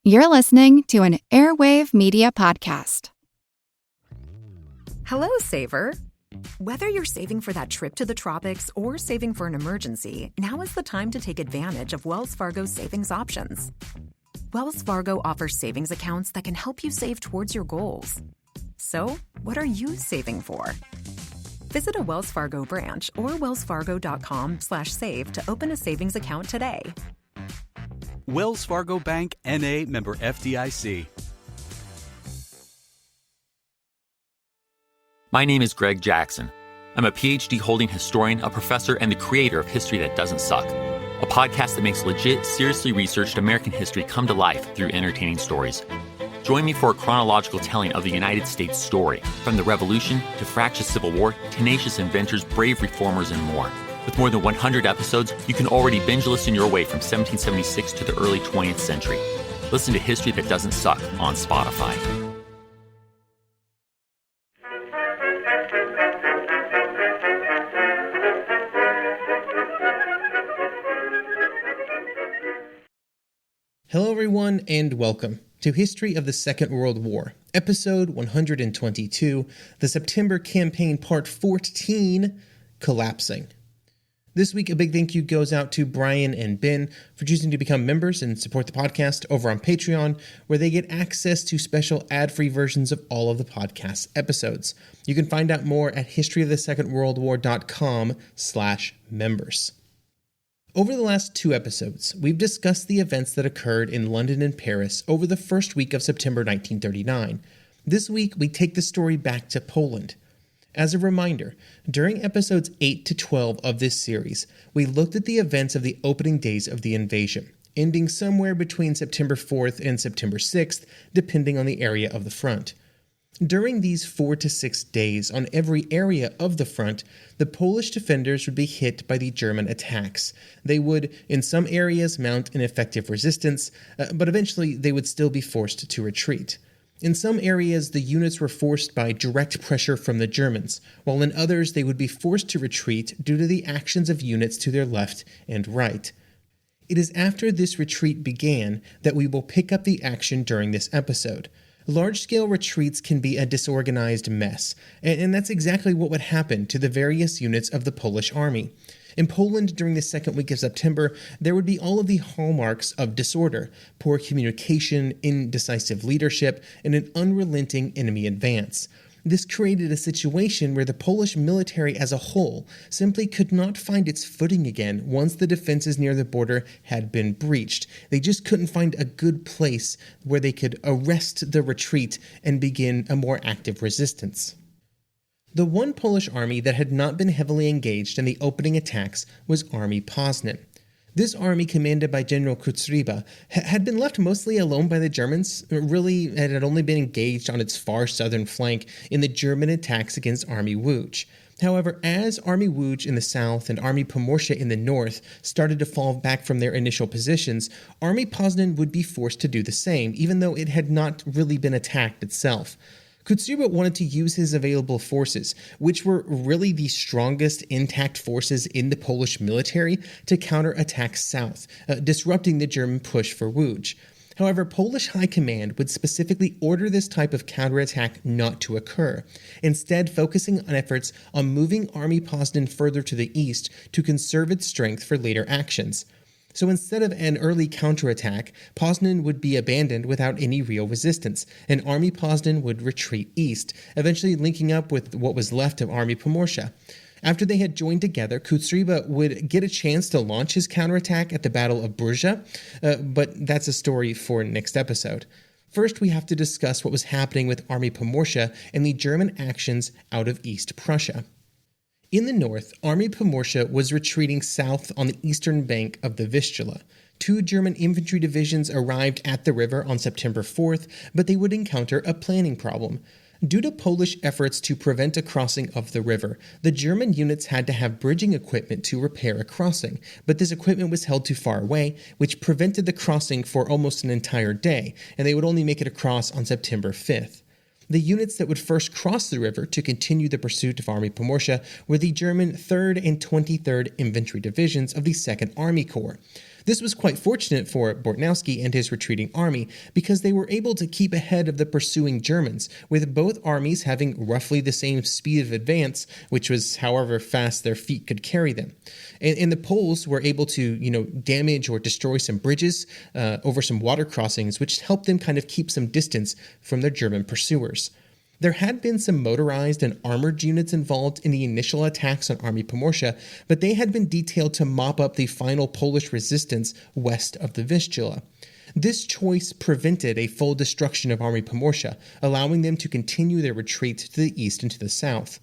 You're listening to an Airwave Media Podcast. Hello, Saver. Whether you're saving for that trip to the tropics or saving for an emergency, now is the time to take advantage of Wells Fargo's savings options. Wells Fargo offers savings accounts that can help you save towards your goals. So, what are you saving for? Visit a Wells Fargo branch or wellsfargo.com/save to open a savings account today. Wells Fargo Bank, N.A., member FDIC. My name is Greg Jackson. I'm a PhD-holding historian, a professor, and the creator of History That Doesn't Suck, a podcast that makes legit, seriously researched American history come to life through entertaining stories. Join me for a chronological telling of the United States story, from the Revolution to fractious Civil War, tenacious inventors, brave reformers, and more. With more than 100 episodes, you can already binge listen your way from 1776 to the early 20th century. Listen to History That Doesn't Suck on Spotify. Hello everyone and welcome to History of the Second World War, episode 122, the September Campaign Part 14, Collapsing. This week, a big thank you goes out to Brian and Ben for choosing to become members and support the podcast over on Patreon, where they get access to special ad-free versions of all of the podcast's episodes. You can find out more at historyofthesecondworldwar.com/members. Over the last two episodes, we've discussed the events that occurred in London and Paris over the first week of September 1939. This week, we take the story back to Poland. As a reminder, during episodes 8 to 12 of this series, we looked at the events of the opening days of the invasion, ending somewhere between September 4th and September 6th, depending on the area of the front. During these 4 to 6 days on every area of the front, the Polish defenders would be hit by the German attacks. They would, in some areas, mount an effective resistance, but eventually they would still be forced to retreat. In some areas, the units were forced by direct pressure from the Germans, while in others they would be forced to retreat due to the actions of units to their left and right. It is after this retreat began that we will pick up the action during this episode. Large-scale retreats can be a disorganized mess, and that's exactly what would happen to the various units of the Polish army. In Poland, during the second week of September, there would be all of the hallmarks of disorder: poor communication, indecisive leadership, and an unrelenting enemy advance. This created a situation where the Polish military as a whole simply could not find its footing again once the defenses near the border had been breached. They just couldn't find a good place where they could arrest the retreat and begin a more active resistance. The one Polish army that had not been heavily engaged in the opening attacks was Army Poznan. This army, commanded by General Kostreba, had been left mostly alone by the Germans. Really, it had only been engaged on its far southern flank in the German attacks against Army Łódź. However, as Army Łódź in the south and Army Pomorze in the north started to fall back from their initial positions, Army Poznan would be forced to do the same, even though it had not really been attacked itself. Kostreba wanted to use his available forces, which were really the strongest intact forces in the Polish military, to counterattack south, disrupting the German push for Łódź. However, Polish High Command would specifically order this type of counterattack not to occur, instead focusing on efforts on moving Army Poznan further to the east to conserve its strength for later actions. So instead of an early counterattack, Poznan would be abandoned without any real resistance, and Army Poznan would retreat east, eventually linking up with what was left of Army Pomorze. After they had joined together, Kostreba would get a chance to launch his counterattack at the Battle of Bruzza, but that's a story for next episode. First, we have to discuss what was happening with Army Pomorze and the German actions out of East Prussia. In the north, Army Pomorze was retreating south on the eastern bank of the Vistula. Two German infantry divisions arrived at the river on September 4th, but they would encounter a planning problem. Due to Polish efforts to prevent a crossing of the river, the German units had to have bridging equipment to repair a crossing, but this equipment was held too far away, which prevented the crossing for almost an entire day, and they would only make it across on September 5th. The units that would first cross the river to continue the pursuit of Army Pomorze were the German 3rd and 23rd Infantry Divisions of the 2nd Army Corps. This was quite fortunate for Bortnowski and his retreating army because they were able to keep ahead of the pursuing Germans, with both armies having roughly the same speed of advance, which was however fast their feet could carry them. And the Poles were able to, damage or destroy some bridges over some water crossings, which helped them kind of keep some distance from their German pursuers. There had been some motorized and armored units involved in the initial attacks on Army Pomorcia, but they had been detailed to mop up the final Polish resistance west of the Vistula. This choice prevented a full destruction of Army Pomorcia, allowing them to continue their retreat to the east and to the south.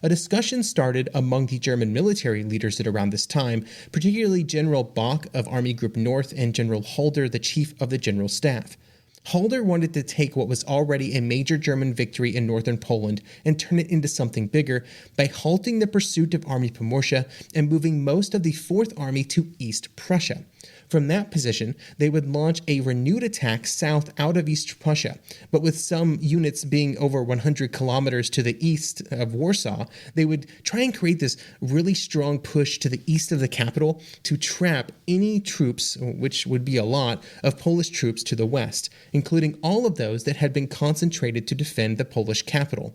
A discussion started among the German military leaders at around this time, particularly General Bock of Army Group North and General Halder, the chief of the General Staff. Halder wanted to take what was already a major German victory in northern Poland and turn it into something bigger by halting the pursuit of Army Pomorcia and moving most of the Fourth Army to East Prussia. From that position, they would launch a renewed attack south out of East Prussia, but with some units being over 100 kilometers to the east of Warsaw, they would try and create this really strong push to the east of the capital to trap any troops, which would be a lot, of Polish troops to the west, including all of those that had been concentrated to defend the Polish capital.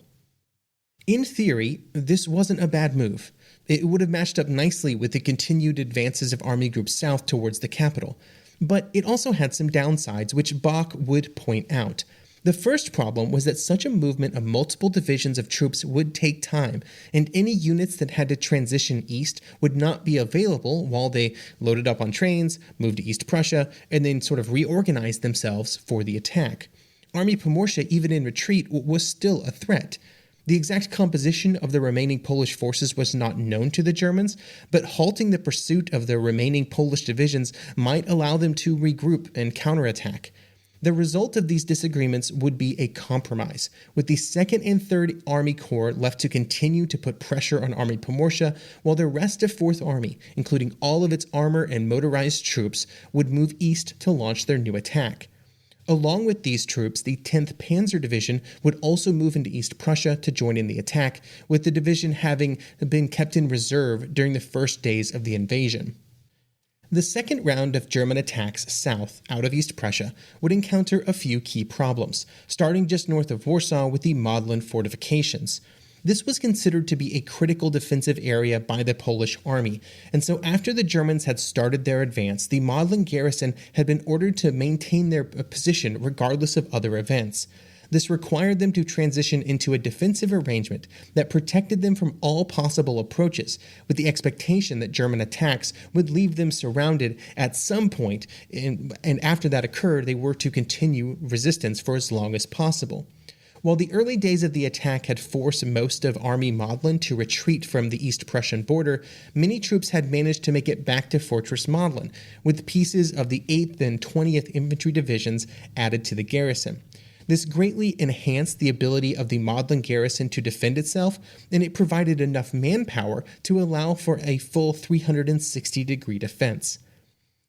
In theory, this wasn't a bad move. It would have matched up nicely with the continued advances of Army Group South towards the capital. But it also had some downsides, which Bock would point out. The first problem was that such a movement of multiple divisions of troops would take time, and any units that had to transition east would not be available while they loaded up on trains, moved to East Prussia, and then sort of reorganized themselves for the attack. Army Pomorcia, even in retreat, was still a threat. The exact composition of the remaining Polish forces was not known to the Germans, but halting the pursuit of the remaining Polish divisions might allow them to regroup and counterattack. The result of these disagreements would be a compromise, with the 2nd and 3rd Army Corps left to continue to put pressure on Army Pomorcia, while the rest of 4th Army, including all of its armor and motorized troops, would move east to launch their new attack. Along with these troops, the 10th Panzer Division would also move into East Prussia to join in the attack, with the division having been kept in reserve during the first days of the invasion. The second round of German attacks south out of East Prussia would encounter a few key problems, starting just north of Warsaw with the Modlin fortifications. This was considered to be a critical defensive area by the Polish army, and so after the Germans had started their advance, the Modlin garrison had been ordered to maintain their position regardless of other events. This required them to transition into a defensive arrangement that protected them from all possible approaches, with the expectation that German attacks would leave them surrounded at some point, and after that occurred, they were to continue resistance for as long as possible. While the early days of the attack had forced most of Army Modlin to retreat from the East Prussian border, many troops had managed to make it back to Fortress Modlin, with pieces of the 8th and 20th Infantry Divisions added to the garrison. This greatly enhanced the ability of the Modlin garrison to defend itself, and it provided enough manpower to allow for a full 360-degree defense.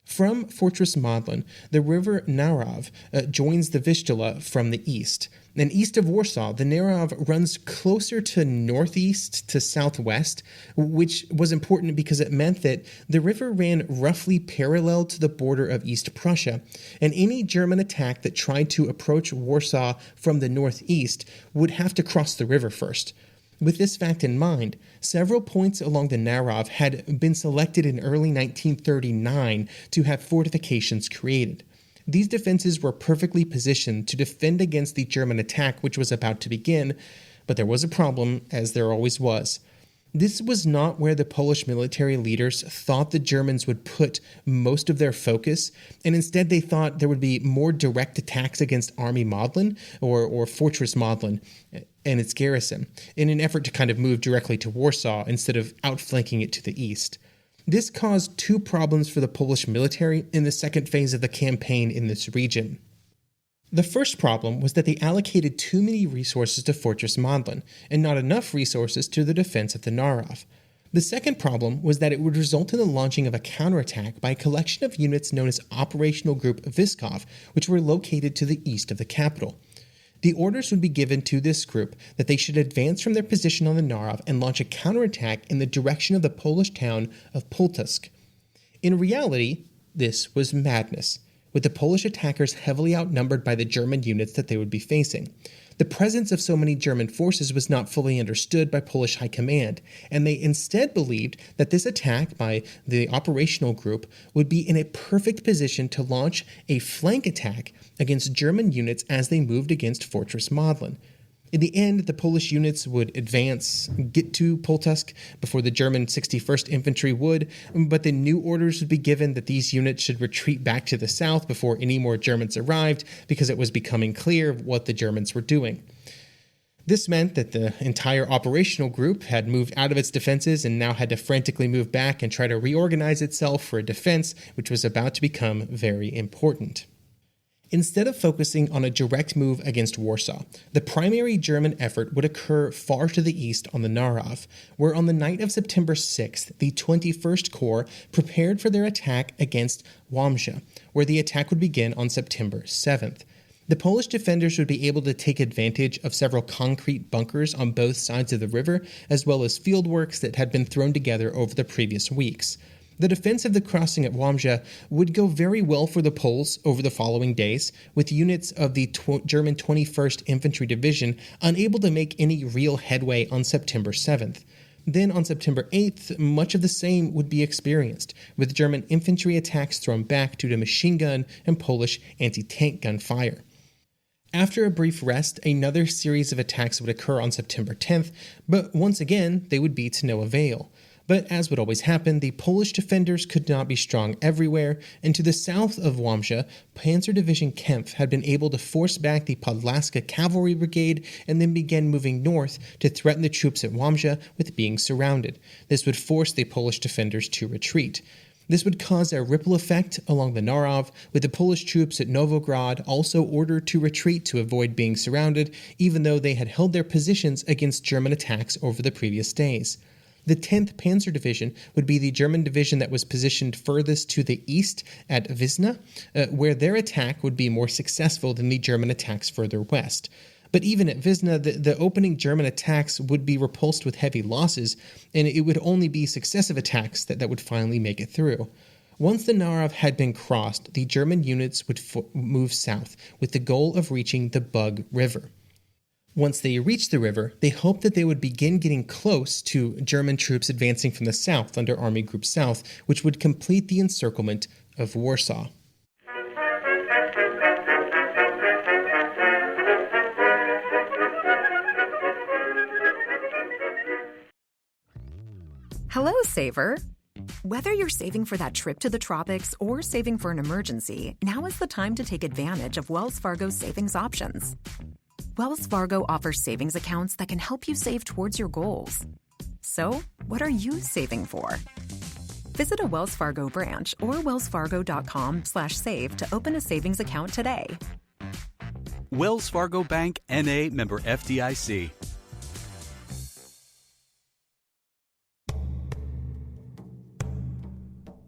From Fortress Modlin, the river Naraw joins the Vistula from the east. And east of Warsaw, the Naraw runs closer to northeast to southwest, which was important because it meant that the river ran roughly parallel to the border of East Prussia, and any German attack that tried to approach Warsaw from the northeast would have to cross the river first. With this fact in mind, several points along the Naraw had been selected in early 1939 to have fortifications created. These defenses were perfectly positioned to defend against the German attack which was about to begin, but there was a problem, as there always was. This was not where the Polish military leaders thought the Germans would put most of their focus, and instead they thought there would be more direct attacks against Army Modlin or Fortress Modlin and its garrison, in an effort to kind of move directly to Warsaw instead of outflanking it to the east. This caused two problems for the Polish military in the second phase of the campaign in this region. The first problem was that they allocated too many resources to Fortress Modlin, and not enough resources to the defense of the Naraw. The second problem was that it would result in the launching of a counterattack by a collection of units known as Operational Group Vyskov, which were located to the east of the capital. The orders would be given to this group that they should advance from their position on the Naraw and launch a counterattack in the direction of the Polish town of Pultusk. In reality, This was madness, with the Polish attackers heavily outnumbered by the German units that they would be facing. The presence of so many German forces was not fully understood by Polish high command, and they instead believed that this attack by the operational group would be in a perfect position to launch a flank attack against German units as they moved against Fortress Modlin. In the end, the Polish units would advance, get to Poltusk before the German 61st Infantry would, but then new orders would be given that these units should retreat back to the south before any more Germans arrived, because it was becoming clear what the Germans were doing. This meant that the entire operational group had moved out of its defenses and now had to frantically move back and try to reorganize itself for a defense which was about to become very important. Instead of focusing on a direct move against Warsaw, the primary German effort would occur far to the east on the Narew, where on the night of September 6th, the 21st Corps prepared for their attack against Łomża, where the attack would begin on September 7th. The Polish defenders would be able to take advantage of several concrete bunkers on both sides of the river, as well as fieldworks that had been thrown together over the previous weeks. The defense of the crossing at Łomża would go very well for the Poles over the following days, with units of the German 21st Infantry Division unable to make any real headway on September 7th. Then on September 8th, much of the same would be experienced, with German infantry attacks thrown back due to machine gun and Polish anti-tank gun fire. After a brief rest, another series of attacks would occur on September 10th, but once again, they would be to no avail. But as would always happen, the Polish defenders could not be strong everywhere, and to the south of Łomża, Panzer Division Kempf had been able to force back the Podlaska Cavalry Brigade and then began moving north to threaten the troops at Łomża with being surrounded. This would force the Polish defenders to retreat. This would cause a ripple effect along the Narew, with the Polish troops at Novograd also ordered to retreat to avoid being surrounded, even though they had held their positions against German attacks over the previous days. The 10th Panzer Division would be the German division that was positioned furthest to the east at Wisna, where their attack would be more successful than the German attacks further west. But even at Wisna, the opening German attacks would be repulsed with heavy losses, and it would only be successive attacks that would finally make it through. Once the Narew had been crossed, the German units would move south with the goal of reaching the Bug River. Once they reached the river, they hoped that they would begin getting close to German troops advancing from the south under Army Group South, which would complete the encirclement of Warsaw. Hello, saver. Whether you're saving for that trip to the tropics or saving for an emergency, now is the time to take advantage of Wells Fargo's savings options. Wells Fargo offers savings accounts that can help you save towards your goals. So, what are you saving for? Visit a Wells Fargo branch or wellsfargo.com/save to open a savings account today. Wells Fargo Bank, N.A., member FDIC.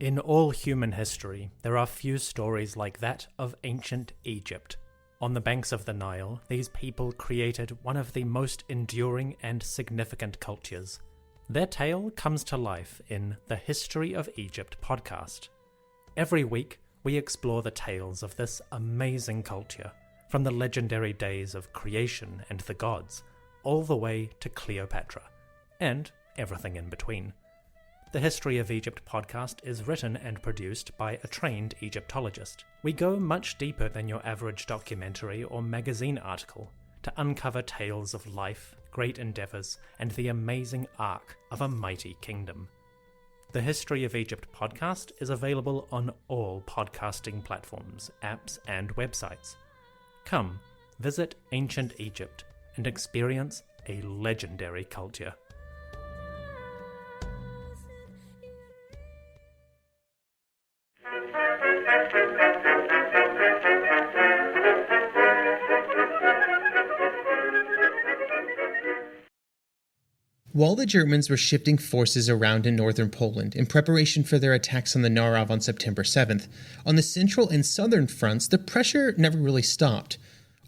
In all human history, there are few stories like that of ancient Egypt. On the banks of the Nile, these people created one of the most enduring and significant cultures. Their tale comes to life in the History of Egypt podcast. Every week, we explore the tales of this amazing culture, from the legendary days of creation and the gods, all the way to Cleopatra, and everything in between. The History of Egypt podcast is written and produced by a trained Egyptologist. We go much deeper than your average documentary or magazine article to uncover tales of life, great endeavors, and the amazing arc of a mighty kingdom. The History of Egypt podcast is available on all podcasting platforms, apps, and websites. Come, visit ancient Egypt and experience a legendary culture. While the Germans were shifting forces around in northern Poland in preparation for their attacks on the Narew on September 7th, on the central and southern fronts, the pressure never really stopped.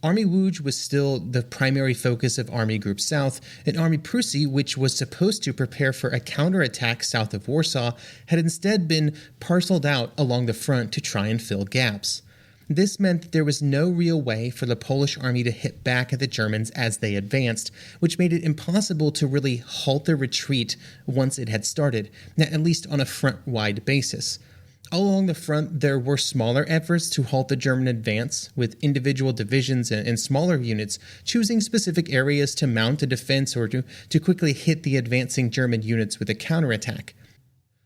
Army Łódź was still the primary focus of Army Group South, and Army Prusy, which was supposed to prepare for a counterattack south of Warsaw, had instead been parceled out along the front to try and fill gaps. This meant that there was no real way for the Polish army to hit back at the Germans as they advanced, which made it impossible to really halt their retreat once it had started, at least on a front-wide basis. All along the front, there were smaller efforts to halt the German advance, with individual divisions and smaller units choosing specific areas to mount a defense or to quickly hit the advancing German units with a counterattack.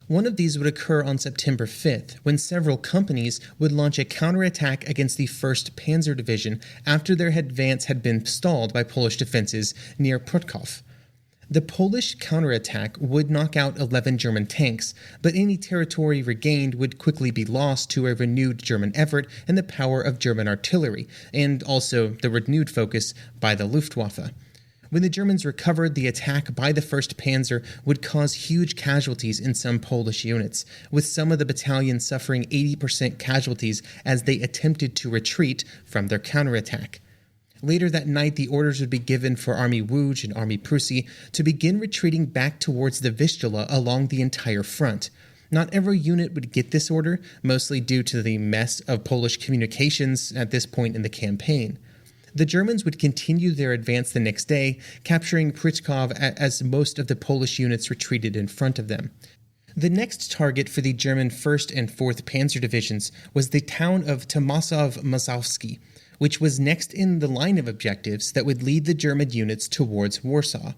One of these would occur on September 5th, when several companies would launch a counterattack against the 1st Panzer Division after their advance had been stalled by Polish defenses near Prutkov. The Polish counterattack would knock out 11 German tanks, but any territory regained would quickly be lost to a renewed German effort and the power of German artillery, and also the renewed focus by the Luftwaffe. When the Germans recovered, the attack by the 1st Panzer would cause huge casualties in some Polish units, with some of the battalions suffering 80% casualties as they attempted to retreat from their counterattack. Later that night, the orders would be given for Army Łódź and Army Prusy to begin retreating back towards the Vistula along the entire front. Not every unit would get this order, mostly due to the mess of Polish communications at this point in the campaign. The Germans would continue their advance the next day, capturing Prutkov as most of the Polish units retreated in front of them. The next target for the German 1st and 4th Panzer Divisions was the town of Tomaszów Mazowiecki, which was next in the line of objectives that would lead the German units towards Warsaw.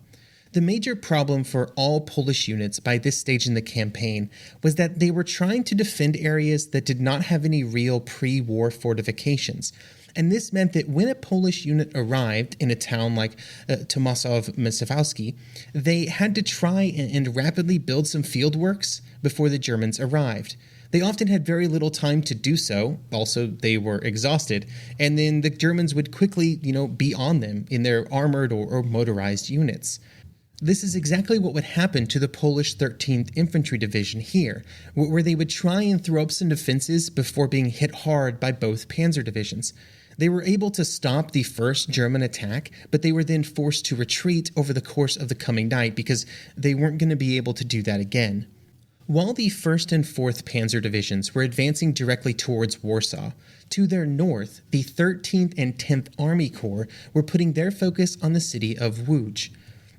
The major problem for all Polish units by this stage in the campaign was that they were trying to defend areas that did not have any real pre-war fortifications. And this meant that when a Polish unit arrived in a town like Tomaszów Mazowiecki, they had to try and rapidly build some fieldworks before the Germans arrived. They often had very little time to do so. Also, they were exhausted. And then the Germans would quickly, be on them in their armored or motorized units. This is exactly what would happen to the Polish 13th Infantry Division here, where they would try and throw up some defenses before being hit hard by both panzer divisions. They were able to stop the first German attack, but they were then forced to retreat over the course of the coming night because they weren't going to be able to do that again. While the 1st and 4th Panzer Divisions were advancing directly towards Warsaw, to their north, the 13th and 10th Army Corps were putting their focus on the city of Łódź.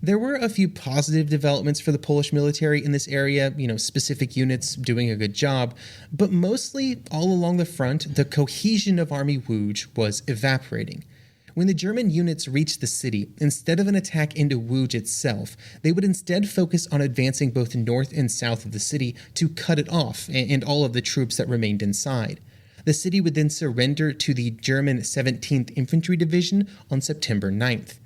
There were a few positive developments for the Polish military in this area, specific units doing a good job, but mostly all along the front, the cohesion of Army Łódź was evaporating. When the German units reached the city, instead of an attack into Łódź itself, they would instead focus on advancing both north and south of the city to cut it off and all of the troops that remained inside. The city would then surrender to the German 17th Infantry Division on September 9th.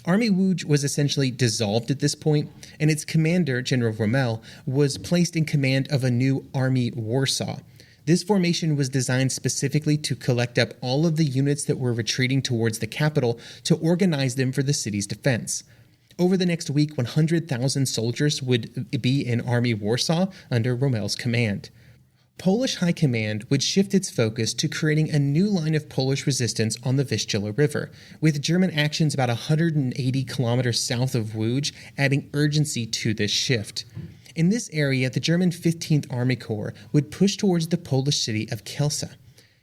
Army Łódź was essentially dissolved at this point, and its commander, General Rommel, was placed in command of a new Army Warsaw. This formation was designed specifically to collect up all of the units that were retreating towards the capital to organize them for the city's defense. Over the next week, 100,000 soldiers would be in Army Warsaw under Rommel's command. Polish High Command would shift its focus to creating a new line of Polish resistance on the Vistula River, with German actions about 180 kilometers south of Łódź adding urgency to this shift. In this area, the German 15th Army Corps would push towards the Polish city of Kielce.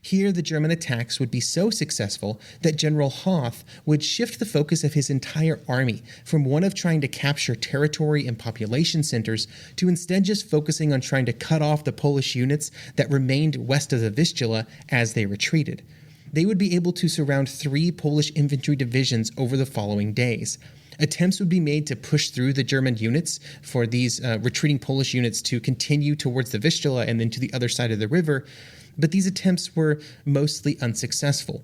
Here, the German attacks would be so successful that General Hoth would shift the focus of his entire army from one of trying to capture territory and population centers to instead just focusing on trying to cut off the Polish units that remained west of the Vistula as they retreated. They would be able to surround 3 Polish infantry divisions over the following days. Attempts would be made to push through the German units for these retreating Polish units to continue towards the Vistula and then to the other side of the river, but these attempts were mostly unsuccessful.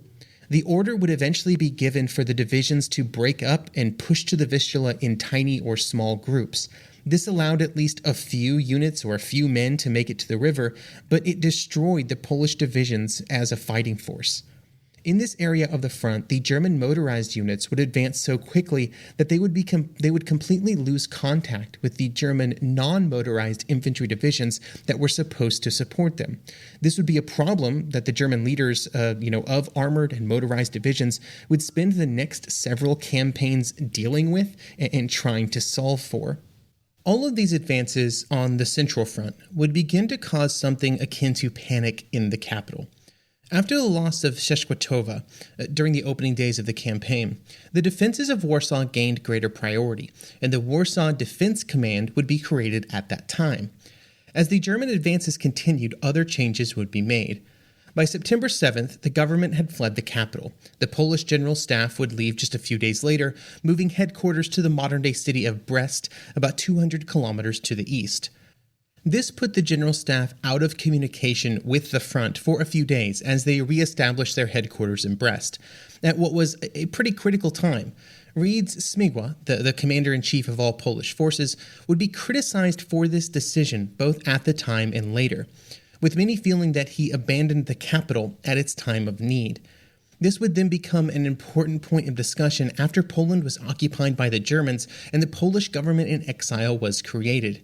The order would eventually be given for the divisions to break up and push to the Vistula in tiny or small groups. This allowed at least a few units or a few men to make it to the river, but it destroyed the Polish divisions as a fighting force. In this area of the front, the German motorized units would advance so quickly that they would completely lose contact with the German non-motorized infantry divisions that were supposed to support them. This would be a problem that the German leaders, of armored and motorized divisions would spend the next several campaigns dealing with and trying to solve for. All of these advances on the Central Front would begin to cause something akin to panic in the capital. After the loss of Szczeszkowitz during the opening days of the campaign, the defenses of Warsaw gained greater priority, and the Warsaw Defense Command would be created at that time. As the German advances continued, other changes would be made. By September 7th, the government had fled the capital. The Polish General Staff would leave just a few days later, moving headquarters to the modern-day city of Brest, about 200 kilometers to the east. This put the General Staff out of communication with the front for a few days as they re-established their headquarters in Brest, at what was a pretty critical time. Riedz Śmigła, the commander-in-chief of all Polish forces, would be criticized for this decision both at the time and later, with many feeling that he abandoned the capital at its time of need. This would then become an important point of discussion after Poland was occupied by the Germans and the Polish government in exile was created.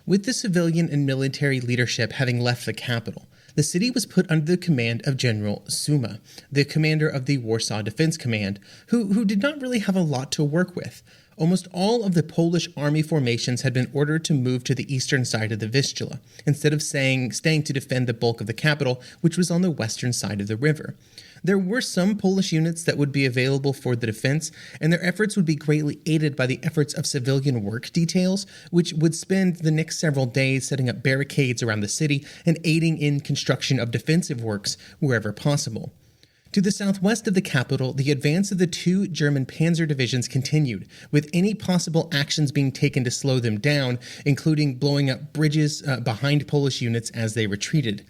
With the civilian and military leadership having left the capital, the city was put under the command of General Suma, the commander of the Warsaw Defense Command, who did not really have a lot to work with. Almost all of the Polish army formations had been ordered to move to the eastern side of the Vistula, instead of staying to defend the bulk of the capital, which was on the western side of the river. There were some Polish units that would be available for the defense, and their efforts would be greatly aided by the efforts of civilian work details, which would spend the next several days setting up barricades around the city and aiding in construction of defensive works wherever possible. To the southwest of the capital, the advance of the two German panzer divisions continued, with any possible actions being taken to slow them down, including blowing up bridges behind Polish units as they retreated.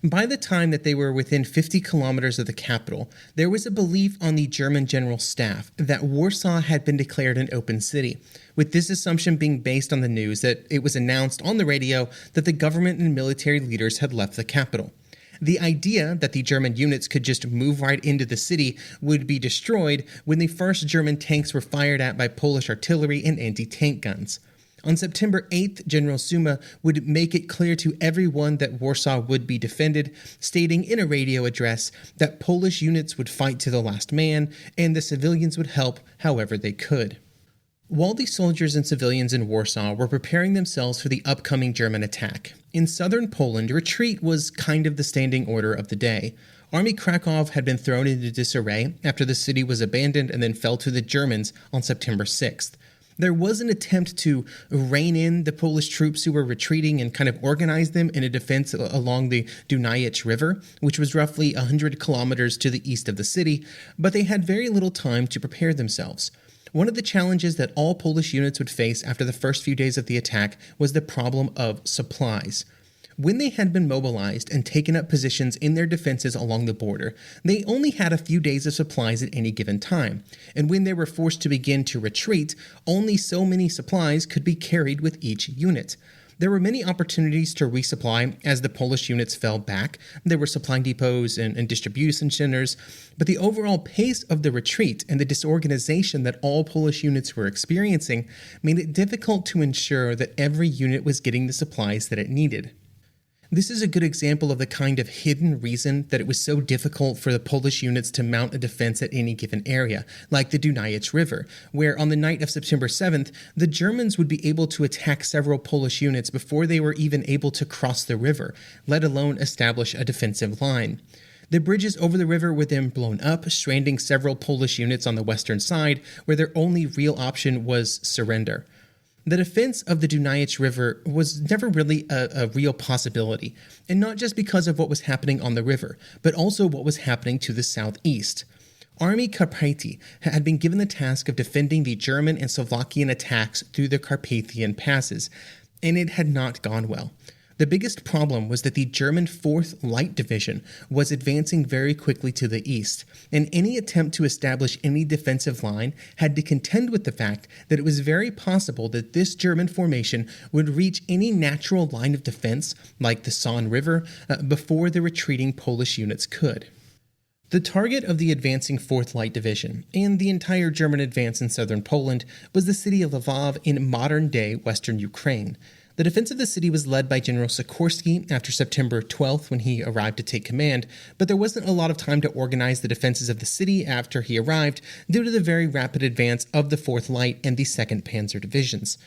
By the time that they were within 50 kilometers of the capital, there was a belief on the German General Staff that Warsaw had been declared an open city, with this assumption being based on the news that it was announced on the radio that the government and military leaders had left the capital. The idea that the German units could just move right into the city would be destroyed when the first German tanks were fired at by Polish artillery and anti-tank guns. On September 8th, General Suma would make it clear to everyone that Warsaw would be defended, stating in a radio address that Polish units would fight to the last man and the civilians would help however they could. While the soldiers and civilians in Warsaw were preparing themselves for the upcoming German attack, in southern Poland, retreat was kind of the standing order of the day. Army Krakow had been thrown into disarray after the city was abandoned and then fell to the Germans on September 6th. There was an attempt to rein in the Polish troops who were retreating and kind of organize them in a defense along the Dunajec River, which was roughly 100 kilometers to the east of the city, but they had very little time to prepare themselves. One of the challenges that all Polish units would face after the first few days of the attack was the problem of supplies. When they had been mobilized and taken up positions in their defenses along the border, they only had a few days of supplies at any given time, and when they were forced to begin to retreat, only so many supplies could be carried with each unit. There were many opportunities to resupply as the Polish units fell back. There were supply depots and distribution centers, but the overall pace of the retreat and the disorganization that all Polish units were experiencing made it difficult to ensure that every unit was getting the supplies that it needed. This is a good example of the kind of hidden reason that it was so difficult for the Polish units to mount a defense at any given area, like the Dunajec River, where on the night of September 7th, the Germans would be able to attack several Polish units before they were even able to cross the river, let alone establish a defensive line. The bridges over the river were then blown up, stranding several Polish units on the western side, where their only real option was surrender. The defense of the Dunajec River was never really a real possibility, and not just because of what was happening on the river, but also what was happening to the southeast. Army Carpathi had been given the task of defending the German and Slovakian attacks through the Carpathian passes, and it had not gone well. The biggest problem was that the German 4th Light Division was advancing very quickly to the east, and any attempt to establish any defensive line had to contend with the fact that it was very possible that this German formation would reach any natural line of defense, like the San River, before the retreating Polish units could. The target of the advancing 4th Light Division and the entire German advance in southern Poland was the city of Lvov in modern-day western Ukraine. The defense of the city was led by General Sikorsky after September 12th when he arrived to take command, but there wasn't a lot of time to organize the defenses of the city after he arrived due to the very rapid advance of the 4th Light and the 2nd Panzer Divisions.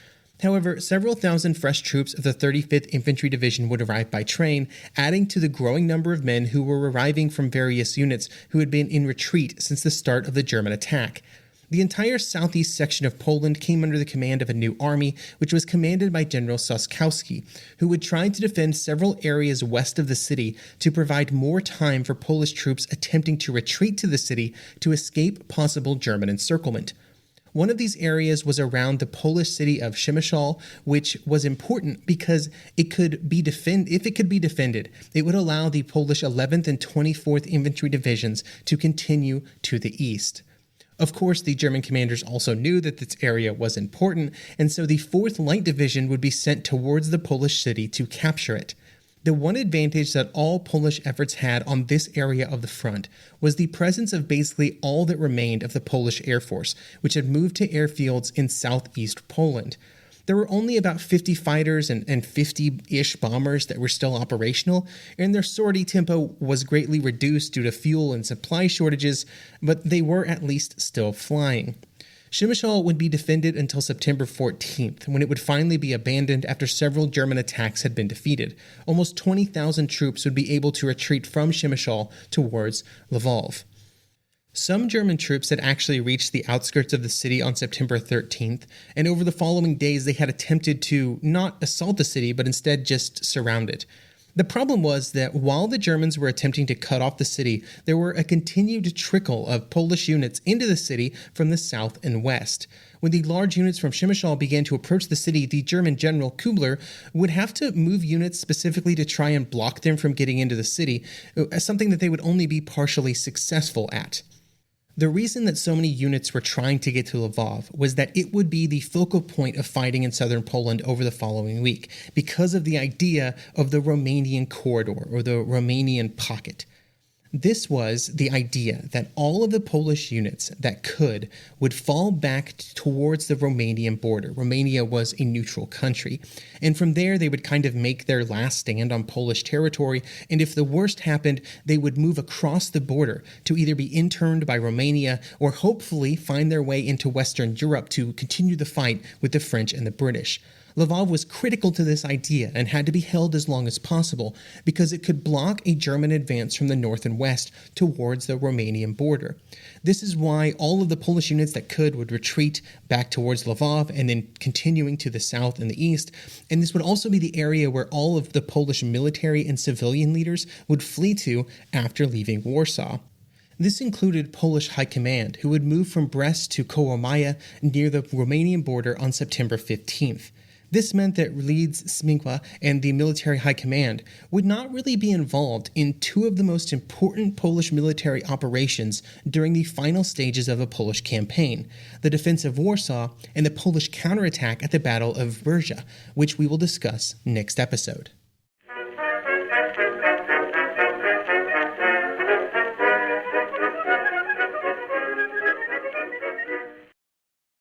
However, several thousand fresh troops of the 35th Infantry Division would arrive by train, adding to the growing number of men who were arriving from various units who had been in retreat since the start of the German attack. The entire southeast section of Poland came under the command of a new army, which was commanded by General Soskowski, who would try to defend several areas west of the city to provide more time for Polish troops attempting to retreat to the city to escape possible German encirclement. One of these areas was around the Polish city of Przemysl, which was important because if it could be defended, it would allow the Polish 11th and 24th Infantry Divisions to continue to the east. Of course, the German commanders also knew that this area was important, and so the 4th Light Division would be sent towards the Polish city to capture it. The one advantage that all Polish efforts had on this area of the front was the presence of basically all that remained of the Polish Air Force, which had moved to airfields in southeast Poland. There were only about 50 fighters and 50-ish bombers that were still operational, and their sortie tempo was greatly reduced due to fuel and supply shortages, but they were at least still flying. Przemysl would be defended until September 14th, when it would finally be abandoned after several German attacks had been defeated. Almost 20,000 troops would be able to retreat from Przemysl towards Lvov. Some German troops had actually reached the outskirts of the city on September 13th, and over the following days they had attempted to not assault the city, but instead just surround it. The problem was that while the Germans were attempting to cut off the city, there were a continued trickle of Polish units into the city from the south and west. When the large units from Przemysl began to approach the city, the German General Kubler would have to move units specifically to try and block them from getting into the city, something that they would only be partially successful at. The reason that so many units were trying to get to Lvov was that it would be the focal point of fighting in southern Poland over the following week, because of the idea of the Romanian corridor, or the Romanian pocket. This was the idea that all of the Polish units that would fall back towards the Romanian border. Romania was a neutral country. And from there, they would kind of make their last stand on Polish territory. And if the worst happened, they would move across the border to either be interned by Romania or hopefully find their way into Western Europe to continue the fight with the French and the British. Lvov was critical to this idea and had to be held as long as possible because it could block a German advance from the north and west towards the Romanian border. This is why all of the Polish units that would retreat back towards Lvov and then continuing to the south and the east, and this would also be the area where all of the Polish military and civilian leaders would flee to after leaving Warsaw. This included Polish High Command, who would move from Brest to Kołomija near the Romanian border on September 15th. This meant that Leeds, Smigła, and the military high command would not really be involved in two of the most important Polish military operations during the final stages of the Polish campaign, the defense of Warsaw and the Polish counterattack at the Battle of Września, which we will discuss next episode.